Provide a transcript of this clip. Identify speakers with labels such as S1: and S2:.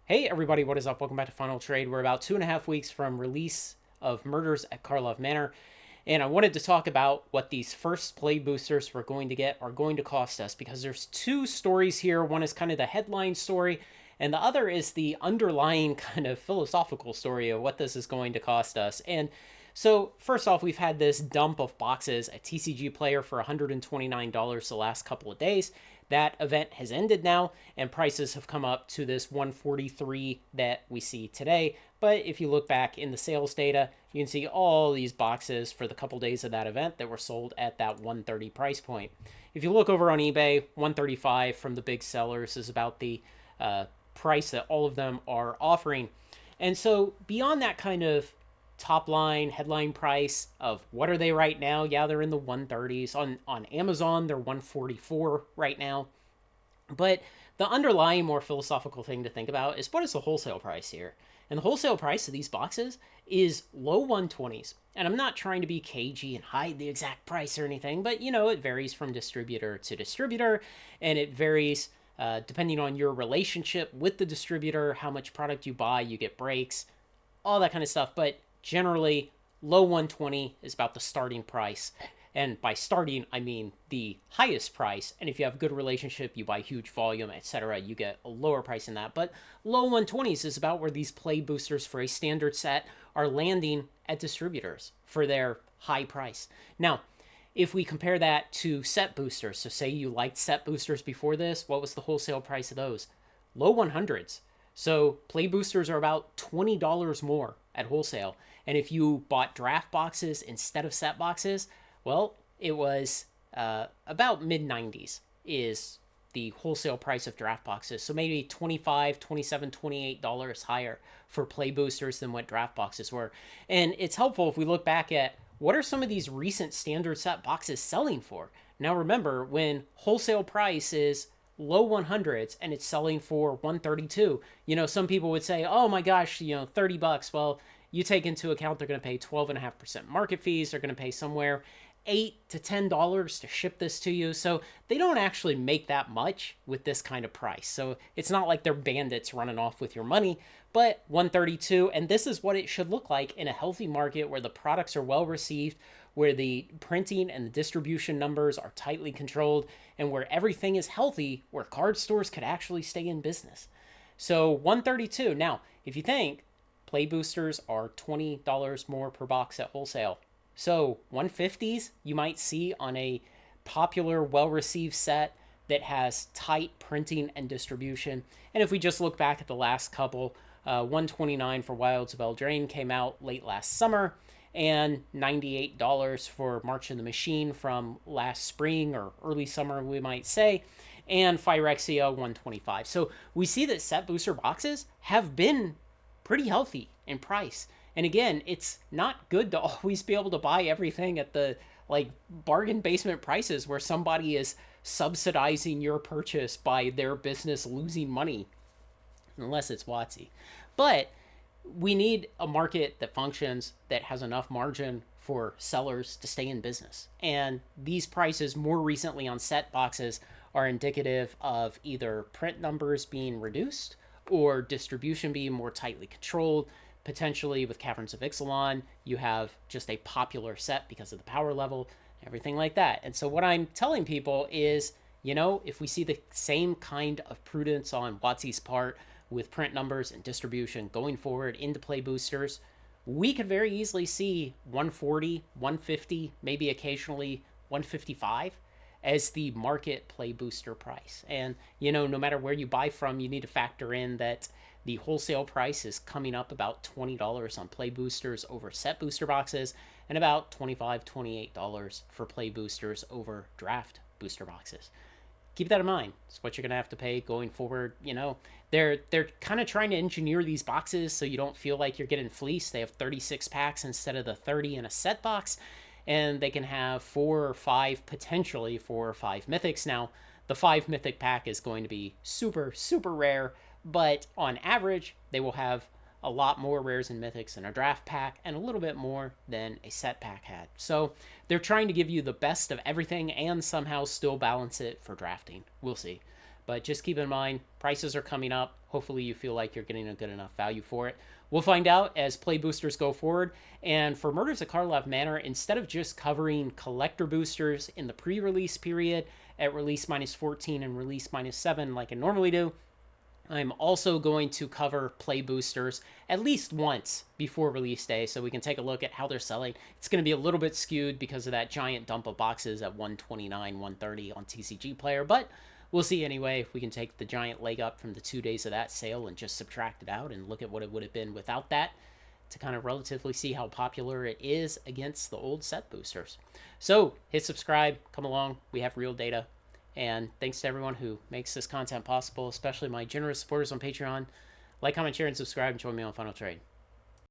S1: Hey everybody, what is up? Welcome back to Final Trade. We're about 2.5 weeks from release of Murders at Karlov Manor, and I wanted to talk about what these first play boosters we're going to get are going to cost us, because there's two stories here. One is kind of the headline story, and the other is the underlying kind of philosophical story of what this is going to cost us. And so first off, we've had this dump of boxes at TCG Player for $129 the last couple of days. That event has ended now, and prices have come up to this 143 that we see today. But if you look back in the sales data, you can see all these boxes for the couple days of that event that were sold at that 130 price point. If you look over on eBay, 135 from the big sellers is about the price that all of them are offering. And so beyond that kind of top line headline price of what are they right now, yeah, they're in the 130s. On Amazon they're 144 right now. But the underlying more philosophical thing to think about is, what is the wholesale price here? And the wholesale price of these boxes is low 120s. And I'm not trying to be cagey and hide the exact price or anything, but it varies from distributor to distributor, and it varies depending on your relationship with the distributor, how much product you buy, you get breaks, all that kind of stuff. But generally, low 120 is about the starting price. And by starting, I mean the highest price. And if you have a good relationship, you buy huge volume, etc., you get a lower price than that. But low 120s is about where these play boosters for a standard set are landing at distributors for their high price. Now, if we compare that to set boosters, so say you liked set boosters before this, what was the wholesale price of those? Low 100s. So play boosters are about $20 more at wholesale. And if you bought draft boxes instead of set boxes, well, it was about mid 90s is the wholesale price of draft boxes. So maybe $25, $27, $28 higher for play boosters than what draft boxes were. And it's helpful if we look back at what are some of these recent standard set boxes selling for. Now remember, when wholesale price is low 100s and it's selling for 132, some people would say, oh my gosh, $30. Well, you take into account they're going to pay 12.5% market fees. They're going to pay somewhere $8 to $10 to ship this to you. So they don't actually make that much with this kind of price. So it's not like they're bandits running off with your money, but 132. And this is what it should look like in a healthy market where the products are well received, where the printing and the distribution numbers are tightly controlled, and where everything is healthy, where card stores could actually stay in business. So 132. Now, if you think play boosters are $20 more per box at wholesale, so 150s you might see on a popular, well-received set that has tight printing and distribution. And if we just look back at the last couple, 129 for Wilds of Eldraine came out late last summer, and $98 for March of the Machine from last spring or early summer, we might say, and Phyrexia 125. So we see that set booster boxes have been pretty healthy in price. And again, it's not good to always be able to buy everything at the bargain basement prices where somebody is subsidizing your purchase by their business losing money, unless it's WotC. But we need a market that functions, that has enough margin for sellers to stay in business. And these prices more recently on set boxes are indicative of either print numbers being reduced or distribution being more tightly controlled. Potentially with Caverns of Ixalan, you have just a popular set because of the power level, everything like that. And so what I'm telling people is, if we see the same kind of prudence on WotC's part with print numbers and distribution going forward into play boosters, we could very easily see 140, 150, maybe occasionally 155 as the market play booster price. And, no matter where you buy from, you need to factor in that the wholesale price is coming up about $20 on play boosters over set booster boxes, and about $25, $28 for play boosters over draft booster boxes. Keep that in mind. It's what you're going to have to pay going forward. They're kind of trying to engineer these boxes so you don't feel like you're getting fleeced. They have 36 packs instead of the 30 in a set box, and they can have potentially four or five mythics. Now, the 5 mythic pack is going to be super, super rare, but on average, they will have a lot more rares and mythics than a draft pack, and a little bit more than a set pack had. So they're trying to give you the best of everything and somehow still balance it for drafting. We'll see. But just keep in mind, prices are coming up. hopefully you feel like you're getting a good enough value for it. We'll find out as play boosters go forward. And for Murders at Karlov Manor, instead of just covering collector boosters in the pre-release period at release minus 14 and release minus 7 like I normally do, I'm also going to cover play boosters at least once before release day so we can take a look at how they're selling. It's going to be a little bit skewed because of that giant dump of boxes at 129, 130 on TCG Player, but we'll see anyway if we can take the giant leg up from the 2 days of that sale and just subtract it out and look at what it would have been without that to kind of relatively see how popular it is against the old set boosters. So hit subscribe, come along, we have real data. And thanks to everyone who makes this content possible, especially my generous supporters on Patreon. Like, comment, share, and subscribe, and join me on Final Trade.